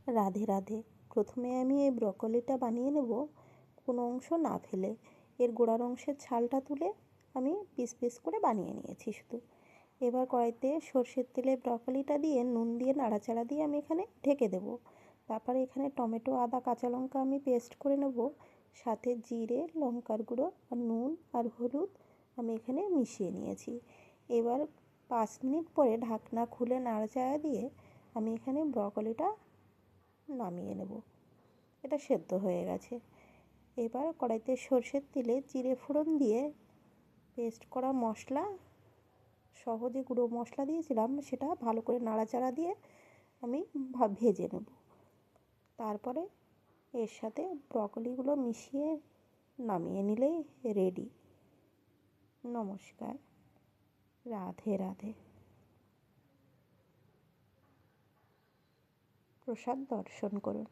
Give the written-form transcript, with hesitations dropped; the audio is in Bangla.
রাধে রাধে। প্রথমে আমি এই ব্রকলিটা বানিয়ে নেব কোনো অংশ না ফেলে। এর গোড়ার অংশের ছালটা তুলে আমি পিস পিস করে বানিয়ে নিয়েছি শুধু। এবার কড়াইতে সর্ষের তেলে ব্রকলিটা দিয়ে নুন দিয়ে নাড়াচাড়া দিয়ে আমি এখানে ঢেকে দেব। তারপরে এখানে টমেটো, আদা, কাঁচা লঙ্কা আমি পেস্ট করে নেব। সাথে জিরে, লঙ্কার গুঁড়ো আর নুন আর হলুদ আমি এখানে মিশিয়ে নিয়েছি। এবার 5 মিনিট পরে ঢাকনা খুলে নাড়াচাড়া দিয়ে আমি এখানে ব্রকলিটা নামিয়ে নেব। এটা সেদ্ধ হয়ে গেছে। এবার কড়াইতে সর্ষের তেলে জিরে ফোড়ন দিয়ে পেস্ট করা মশলা সহ যে গুঁড়ো মশলা দিয়েছিলাম সেটা ভালো করে নাড়াচাড়া দিয়ে আমি ভেজে নেব। তারপরে এর সাথে ব্রকলিগুলো মিশিয়ে নামিয়ে নিলেই রেডি। নমস্কার। রাধে রাধে। প্রসাদ দর্শন করুন।